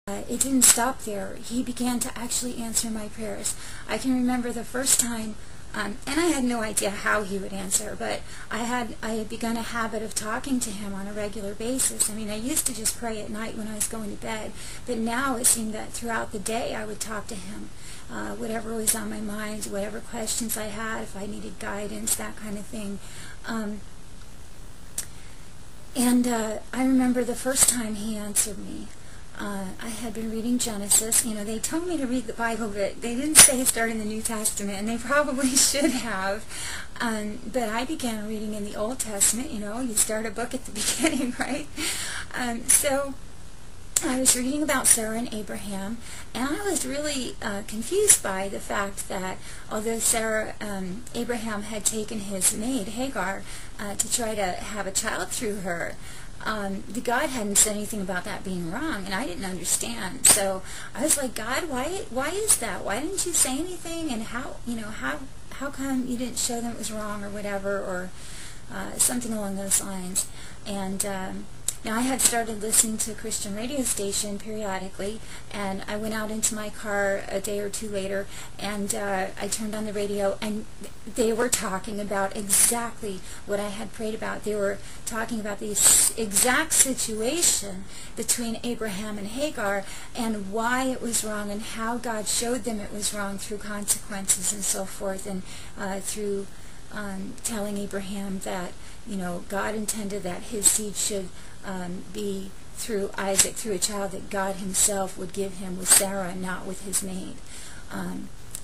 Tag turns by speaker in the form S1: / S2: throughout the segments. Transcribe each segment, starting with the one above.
S1: It didn't stop there. He began to actually answer my prayers. I can remember the first time, and I had no idea how he would answer, but I had begun a habit of talking to him on a regular basis. I mean, I used to just pray at night when I was going to bed, but now it seemed that throughout the day I would talk to him. Whatever was on my mind, whatever questions I had, if I needed guidance, that kind of thing. I remember the first time he answered me. I had been reading Genesis. You know, they told me to read the Bible, but they didn't say start in the New Testament, and they probably should have. But I began reading in the Old Testament. You know, you start a book at the beginning, right? So I was reading about Sarah and Abraham, and I was really confused by the fact that although Abraham had taken his maid, Hagar, to try to have a child through her, the God hadn't said anything about that being wrong, and I didn't understand. So I was like, God, why is that? Why didn't you say anything? And how come you didn't show them it was wrong or whatever, or something along those lines? And now I had started listening to a Christian radio station periodically, and I went out into my car a day or two later, and I turned on the radio, and they were talking about exactly what I had prayed about. They were talking about the exact situation between Abraham and Hagar, and why it was wrong, and how God showed them it was wrong through consequences and so forth, and through telling Abraham that, you know, God intended that his seed should be through Isaac, through a child that God himself would give him with Sarah, not with his maid.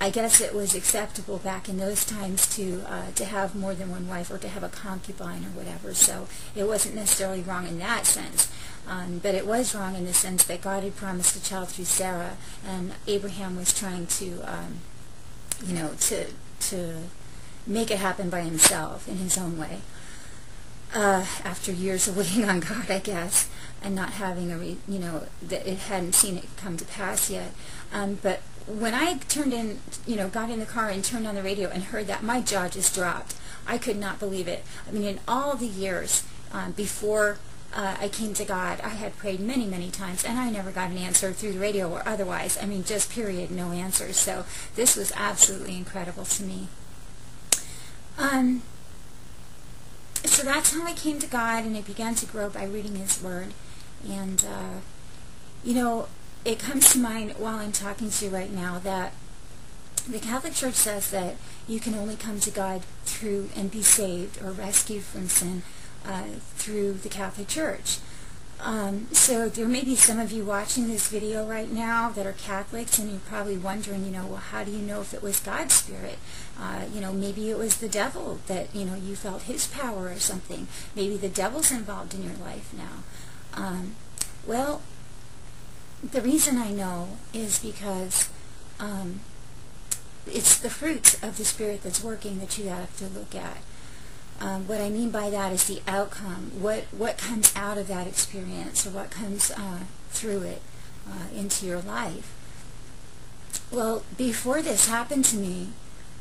S1: I guess it was acceptable back in those times to have more than one wife, or to have a concubine or whatever, so it wasn't necessarily wrong in that sense. But it was wrong in the sense that God had promised a child through Sarah, and Abraham was trying to, to make it happen by himself in his own way. After years of waiting on God, I guess, and not having that it hadn't seen it come to pass yet. But when I got in the car and turned on the radio and heard that, my jaw just dropped. I could not believe it. I mean, in all the years before I came to God, I had prayed many, many times, and I never got an answer through the radio or otherwise. I mean, just period, no answers. So this was absolutely incredible to me. So that's how I came to God, and I began to grow by reading His Word. And, it comes to mind while I'm talking to you right now that the Catholic Church says that you can only come to God through and be saved or rescued from sin through the Catholic Church. So there may be some of you watching this video right now that are Catholics, and you're probably wondering, well, how do you know if it was God's Spirit? Maybe it was the devil that, you felt his power or something. Maybe the devil's involved in your life now. Well, the reason I know is because it's the fruits of the Spirit that's working that you have to look at. What I mean by that is the outcome, what comes out of that experience, or what comes through it into your life. Well, before this happened to me,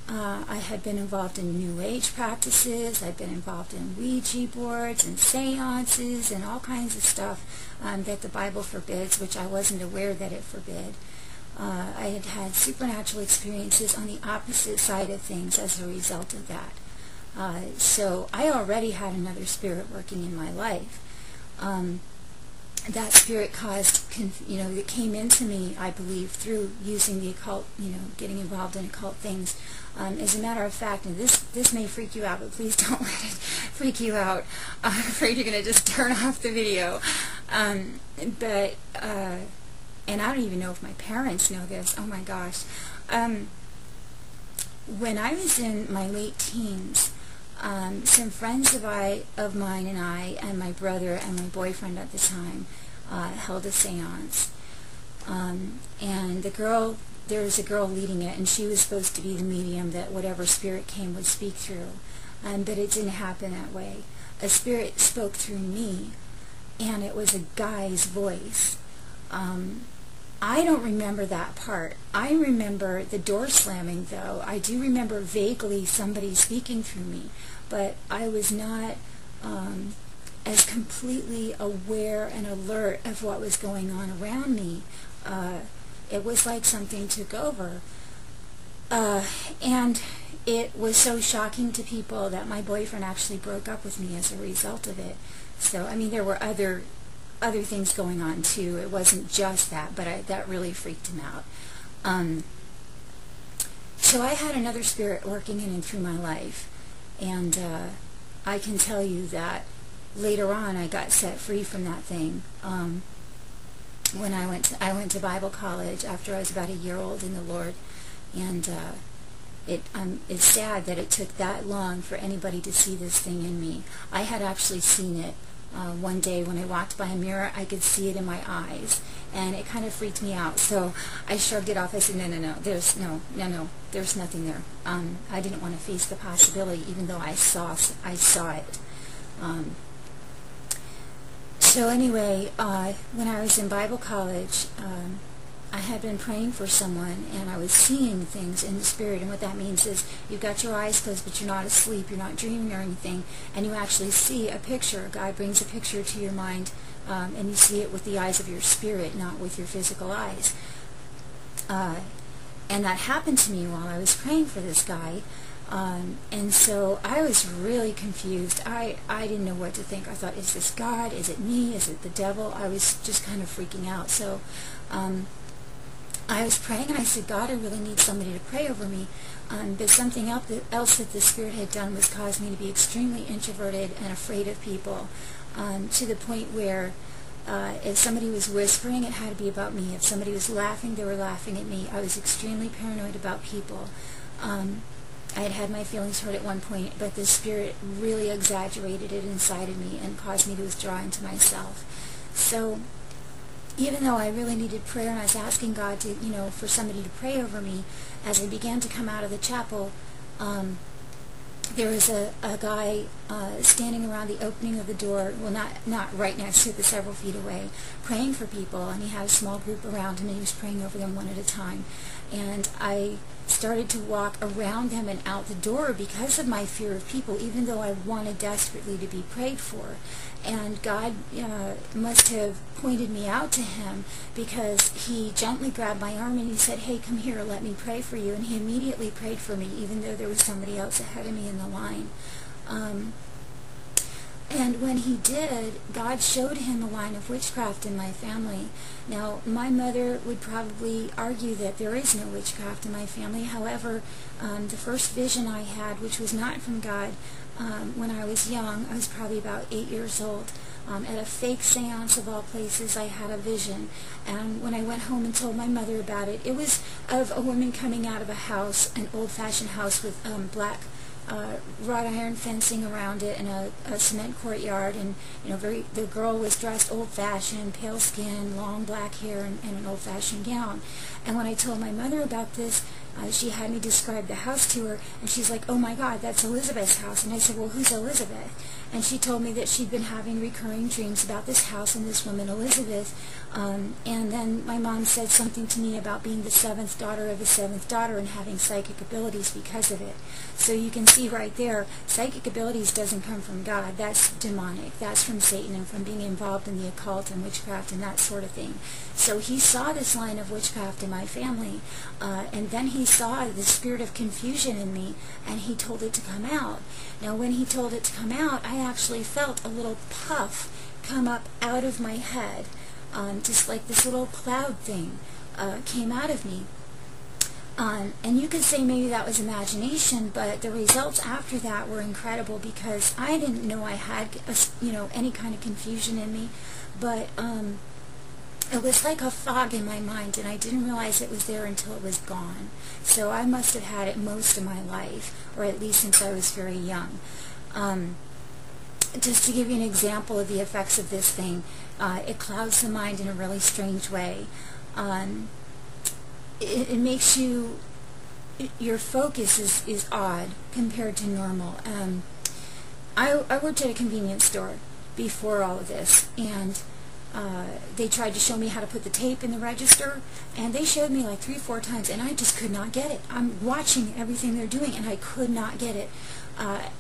S1: I had been involved in New Age practices. I'd been involved in Ouija boards and seances and all kinds of stuff that the Bible forbids, which I wasn't aware that it forbid. I had had supernatural experiences on the opposite side of things as a result of that. So I already had another spirit working in my life. That spirit caused, it came into me, I believe, through using the occult, getting involved in occult things. As a matter of fact, and this may freak you out, but please don't let it freak you out. I'm afraid you're going to just turn off the video. And I don't even know if my parents know this. Oh my gosh. When I was in my late teens, some friends of mine and I, and my brother and my boyfriend at the time, held a seance. And there was a girl leading it, and she was supposed to be the medium that whatever spirit came would speak through. But it didn't happen that way. A spirit spoke through me, and it was a guy's voice. I don't remember that part. I remember the door slamming, though. I do remember vaguely somebody speaking through me, but I was not as completely aware and alert of what was going on around me it was like something took over. And it was so shocking to people that my boyfriend actually broke up with me as a result of it. So, I mean, there were other things going on too. It wasn't just that, but that really freaked him out. So I had another spirit working in and through my life, and I can tell you that later on I got set free from that thing. When I went to Bible college after I was about a year old in the Lord, and it's sad that it took that long for anybody to see this thing in me. I had actually seen it one day when I walked by a mirror. I could see it in my eyes, and it kind of freaked me out. So I shrugged it off. I said, no, there's nothing there. I didn't want to face the possibility, even though I saw it. So anyway, when I was in Bible college, I had been praying for someone, and I was seeing things in the spirit. And what that means is you've got your eyes closed, but you're not asleep, you're not dreaming or anything, and you actually see a picture. God brings a picture to your mind, and you see it with the eyes of your spirit, not with your physical eyes. And that happened to me while I was praying for this guy. And so I was really confused. I didn't know what to think. I thought, is this God? Is it me? Is it the devil? I was just kind of freaking out. So I was praying, and I said, God, I really need somebody to pray over me. But something else that the Spirit had done was cause me to be extremely introverted and afraid of people, to the point where if somebody was whispering, it had to be about me. If somebody was laughing, they were laughing at me. I was extremely paranoid about people. I had my feelings hurt at one point, but the Spirit really exaggerated it inside of me and caused me to withdraw into myself. So even though I really needed prayer, and I was asking God to, for somebody to pray over me, as I began to come out of the chapel, there was a guy standing around the opening of the door, well, not right next to it, but several feet away, praying for people, and he had a small group around him, and he was praying over them one at a time. And I started to walk around them and out the door because of my fear of people, even though I wanted desperately to be prayed for. And God must have pointed me out to him, because he gently grabbed my arm and he said, hey, come here, let me pray for you. And he immediately prayed for me, even though there was somebody else ahead of me in the line. And when he did, God showed him a line of witchcraft in my family. Now, my mother would probably argue that there is no witchcraft in my family. However, the first vision I had, which was not from God, when I was young, I was probably about 8 years old, at a fake seance of all places, I had a vision. And when I went home and told my mother about it, it was of a woman coming out of a house, an old-fashioned house with black wrought iron fencing around it, and a cement courtyard, and the girl was dressed old-fashioned, pale skin, long black hair, and an old-fashioned gown. And when I told my mother about this, she had me describe the house to her, and she's like, oh my God, that's Elizabeth's house. And I said, well, who's Elizabeth? And she told me that she'd been having recurring dreams about this house and this woman, Elizabeth. And then my mom said something to me about being the seventh daughter of the seventh daughter and having psychic abilities because of it. So you can see right there, psychic abilities doesn't come from God. That's demonic. That's from Satan and from being involved in the occult and witchcraft and that sort of thing. So he saw this line of witchcraft in my family, and then he saw the spirit of confusion in me, and he told it to come out. Now, when he told it to come out, I actually felt a little puff come up out of my head, just like this little cloud thing came out of me. And you could say maybe that was imagination, but the results after that were incredible, because I didn't know I had any kind of confusion in me, but it was like a fog in my mind, and I didn't realize it was there until it was gone. So I must have had it most of my life, or at least since I was very young. Just to give you an example of the effects of this thing, it clouds the mind in a really strange way. It makes your focus is odd compared to normal. I worked at a convenience store before all of this, and they tried to show me how to put the tape in the register, and they showed me like 3 or 4 times, and I just could not get it. I'm watching everything they're doing, and I could not get it.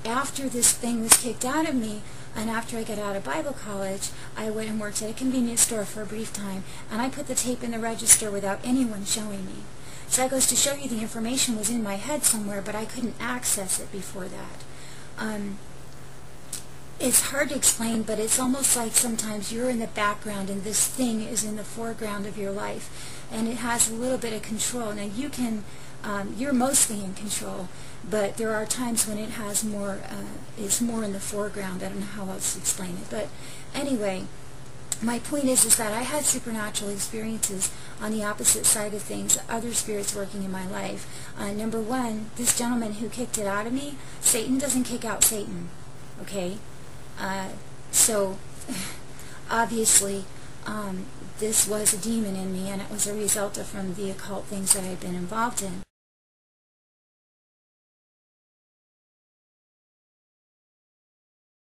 S1: After this thing was kicked out of me, and after I got out of Bible college, I went and worked at a convenience store for a brief time, and I put the tape in the register without anyone showing me. So that goes to show you the information was in my head somewhere, but I couldn't access it before that. It's hard to explain, but it's almost like sometimes you're in the background and this thing is in the foreground of your life, and it has a little bit of control. Now you can, you're mostly in control, but there are times when it has more, is more in the foreground. I don't know how else to explain it, but anyway, my point is that I had supernatural experiences on the opposite side of things, other spirits working in my life. Number one, this gentleman who kicked it out of me, Satan doesn't kick out Satan, okay? So obviously this was a demon in me, and it was a result of from the occult things that I've been involved in.